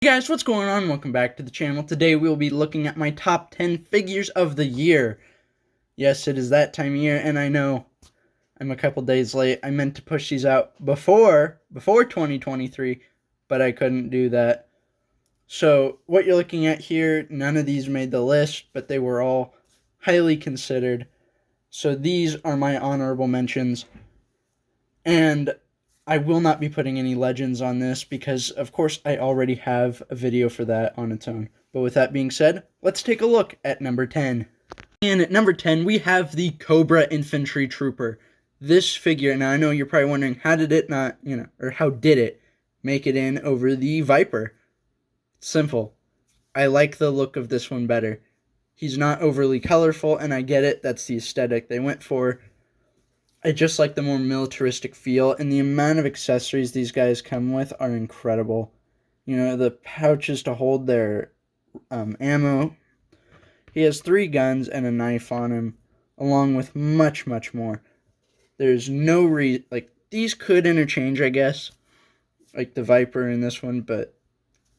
Hey guys, what's going on? Welcome back to the channel. Today we'll be looking at my top 10 figures of the year. Yes, it is that time of year, and I know I'm a couple days late. I meant to push these out before 2023, but I couldn't do that. So what you're looking at here, none of these made the list, but they were all highly considered. So these are my honorable mentions. And I will not be putting any legends on this because, of course, I already have a video for that on its own. But with that being said, let's take a look at number 10. And at number 10, we have the Cobra Infantry Trooper. This figure, now I know you're probably wondering, how did it not, or how did it make it in over the Viper? Simple. I like the look of this one better. He's not overly colorful, and I get it, that's the aesthetic they went for. I just like the more militaristic feel, and the amount of accessories these guys come with are incredible. You know, the pouches to hold their ammo. He has 3 guns and a knife on him, along with much, much more. There's no reason, like, these could interchange, I guess, like the Viper in this one, but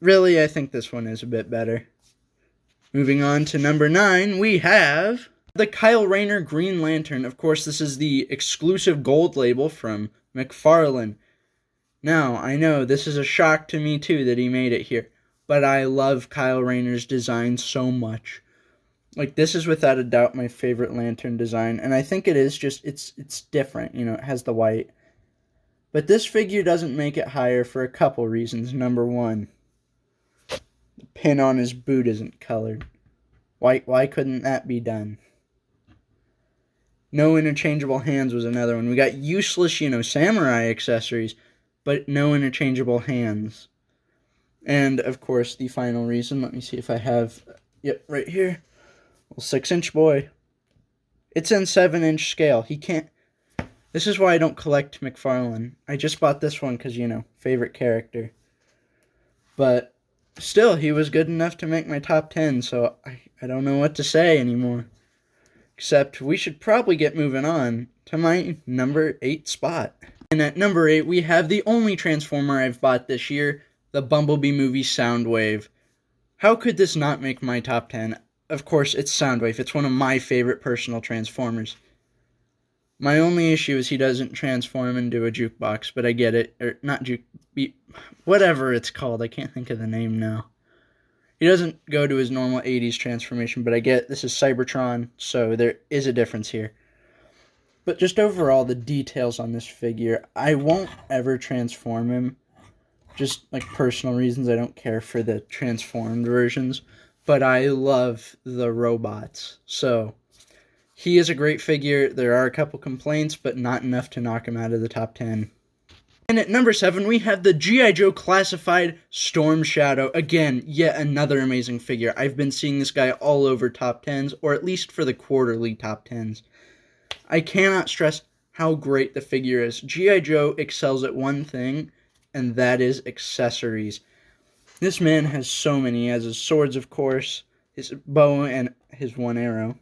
really, I think this one is a bit better. Moving on to number 9, we have the Kyle Rayner Green Lantern. Of course, this is the exclusive gold label from McFarlane. Now, I know this is a shock to me too that he made it here, but I love Kyle Rayner's design so much. Like, this is without a doubt my favorite lantern design, and I think it is just, it's different, you know, it has the white. But this figure doesn't make it higher for a couple reasons. Number 1, the pin on his boot isn't colored. Why couldn't that be done? No interchangeable hands was another one. We got useless, samurai accessories, but no interchangeable hands. And, of course, the final reason, let me see if I have, yep, right here. Little 6-inch boy. It's in 7-inch scale. He can't, this is why I don't collect McFarlane. I just bought this one because, favorite character. But still, he was good enough to make my top 10, so I don't know what to say anymore. Except we should probably get moving on to my number 8 spot. And at number 8, we have the only Transformer I've bought this year, the Bumblebee movie Soundwave. How could this not make my top 10? Of course, it's Soundwave. It's one of my favorite personal Transformers. My only issue is he doesn't transform into a jukebox, but I get it. Or not whatever it's called. I can't think of the name now. He doesn't go to his normal 80s transformation, but I get this is Cybertron, so there is a difference here. But just overall, the details on this figure, I won't ever transform him. Just like personal reasons, I don't care for the transformed versions. But I love the robots. So, he is a great figure. There are a couple complaints, but not enough to knock him out of the top 10. And at number 7, we have the G.I. Joe Classified Storm Shadow. Again, yet another amazing figure. I've been seeing this guy all over top 10s, or at least for the quarterly top 10s. I cannot stress how great the figure is. G.I. Joe excels at one thing, and that is accessories. This man has so many. He has his swords, of course, his bow, and his one arrow.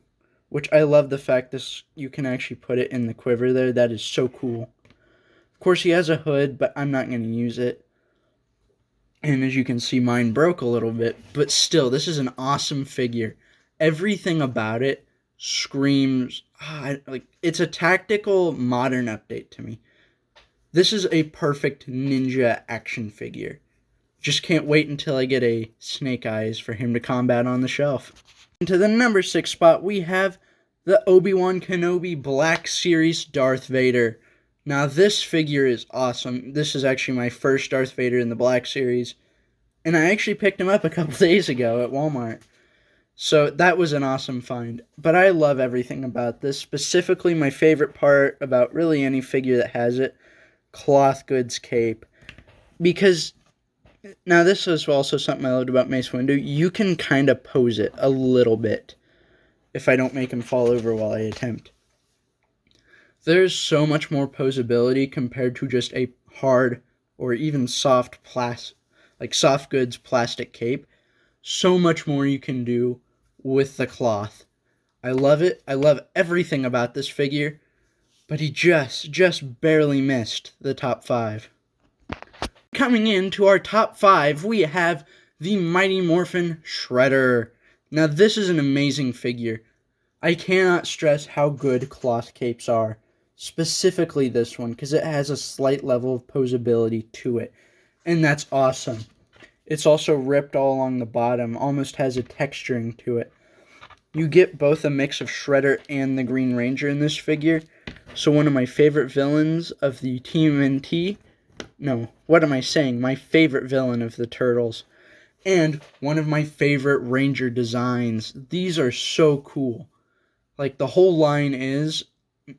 Which I love the fact you can actually put it in the quiver there. That is so cool. Of course, he has a hood, but I'm not going to use it. And as you can see, mine broke a little bit. But still, this is an awesome figure. Everything about it screams, like, it's a tactical modern update to me. This is a perfect ninja action figure. Just can't wait until I get a Snake Eyes for him to combat on the shelf. To the number 6 spot, we have the ObiWan Kenobi Black Series Darth Vader. Now, this figure is awesome. This is actually my first Darth Vader in the Black Series. And I actually picked him up a couple days ago at Walmart. So that was an awesome find. But I love everything about this. Specifically, my favorite part about really any figure that has it, cloth goods cape. Because, now this is also something I loved about Mace Windu. You can kind of pose it a little bit if I don't make him fall over while I attempt. There's so much more posability compared to just a hard or even soft soft goods plastic cape. So much more you can do with the cloth. I love it. I love everything about this figure, but he just barely missed the top 5. Coming into our top 5, we have the Mighty Morphin Shredder. Now this is an amazing figure. I cannot stress how good cloth capes are. Specifically this one, because it has a slight level of posability to it. And that's awesome. It's also ripped all along the bottom, almost has a texturing to it. You get both a mix of Shredder and the Green Ranger in this figure. So one of my favorite villains of the TMNT... No, what am I saying? My favorite villain of the Turtles. And one of my favorite Ranger designs. These are so cool. Like, the whole line is...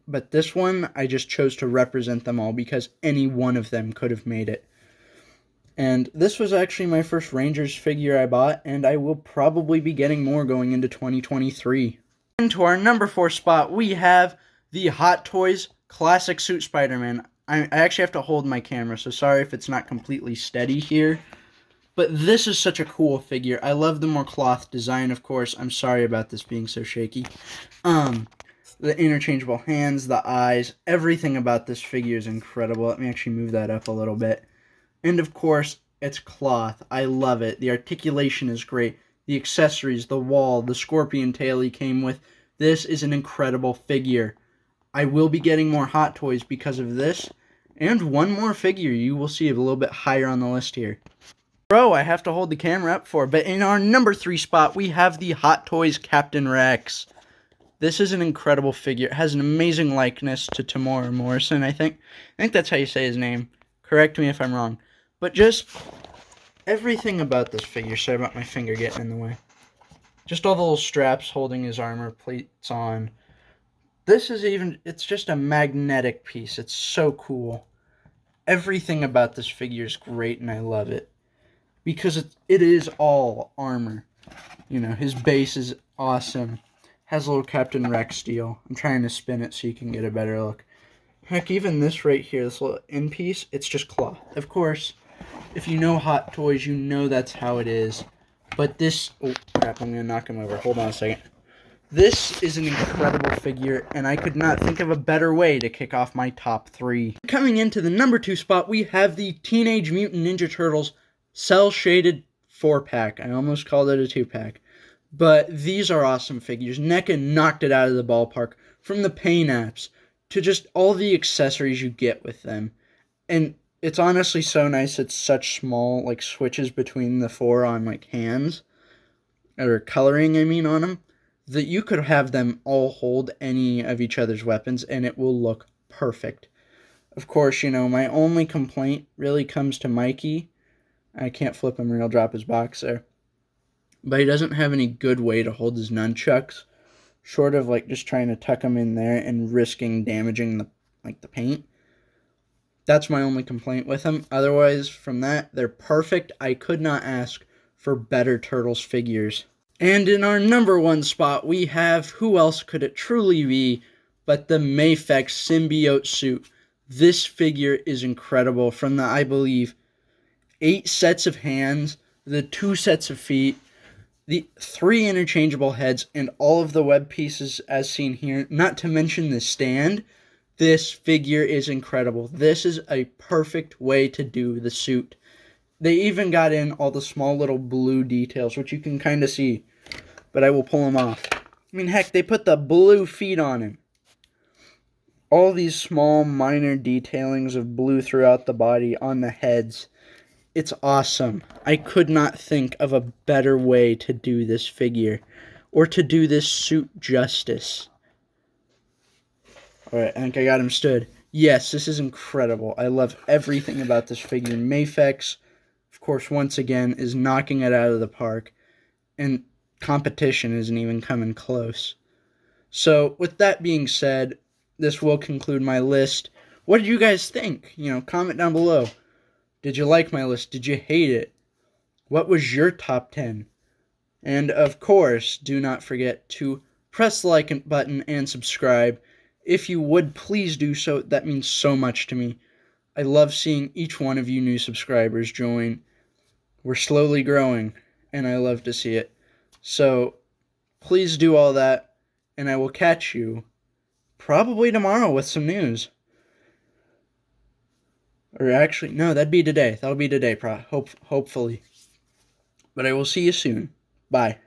But this one, I just chose to represent them all because any one of them could have made it. And this was actually my first Rangers figure I bought, and I will probably be getting more going into 2023. Into our number 4 spot, we have the Hot Toys Classic Suit Spider-Man. I actually have to hold my camera, so sorry if it's not completely steady here. But this is such a cool figure. I love the more cloth design, of course. I'm sorry about this being so shaky. The interchangeable hands, the eyes, everything about this figure is incredible. Let me actually move that up a little bit. And of course, it's cloth. I love it. The articulation is great. The accessories, the wall, the scorpion tail he came with. This is an incredible figure. I will be getting more Hot Toys because of this. And one more figure you will see a little bit higher on the list here. I have to hold the camera up for. But in our number 3 spot, we have the Hot Toys Captain Rex. This is an incredible figure. It has an amazing likeness to Tamora Morrison, I think. I think that's how you say his name. Correct me if I'm wrong. But just everything about this figure. Sorry about my finger getting in the way. Just all the little straps holding his armor plates on. This is it's just a magnetic piece. It's so cool. Everything about this figure is great and I love it. Because it is all armor. You know, his base is awesome. Has a little Captain Rex steel. I'm trying to spin it so you can get a better look. Heck, even this right here, this little end piece, it's just cloth. Of course, if you know Hot Toys, you know that's how it is. But this... Oh, crap, I'm going to knock him over. Hold on a second. This is an incredible figure, and I could not think of a better way to kick off my top 3. Coming into the number 2 spot, we have the Teenage Mutant Ninja Turtles cel-shaded 4-pack. I almost called it a 2-pack. But these are awesome figures. NECA knocked it out of the ballpark. From the paint apps to just all the accessories you get with them. And it's honestly so nice it's such small, like, switches between the 4 on, like, hands. Or coloring, I mean, on them. That you could have them all hold any of each other's weapons and it will look perfect. Of course, you know, my only complaint really comes to Mikey. I can't flip him or he'll drop his box there. But he doesn't have any good way to hold his nunchucks. Short of, like, just trying to tuck them in there and risking damaging the paint. That's my only complaint with them. Otherwise, from that, they're perfect. I could not ask for better Turtles figures. And in our number 1 spot, we have, who else could it truly be but the Mafex symbiote suit. This figure is incredible. From the, I believe, 8 sets of hands, the 2 sets of feet, the 3 interchangeable heads, and all of the web pieces as seen here, not to mention the stand, this figure is incredible. This is a perfect way to do the suit. They even got in all the small little blue details, which you can kind of see, but I will pull them off. I mean, heck, they put the blue feet on him. All these small minor detailings of blue throughout the body on the heads. It's awesome. I could not think of a better way to do this figure or to do this suit justice. Alright, I think I got him stood. Yes, this is incredible. I love everything about this figure. Mafex, of course, once again, is knocking it out of the park. And competition isn't even coming close. So, with that being said, this will conclude my list. What did you guys think? You know, comment down below. Did you like my list? Did you hate it? What was your top 10? And of course, do not forget to press the like button and subscribe. If you would, please do so. That means so much to me. I love seeing each one of you new subscribers join. We're slowly growing, and I love to see it. So, please do all that, and I will catch you probably tomorrow with some news. Or actually, no, that'd be today. That'll be today, hopefully. But I will see you soon. Bye.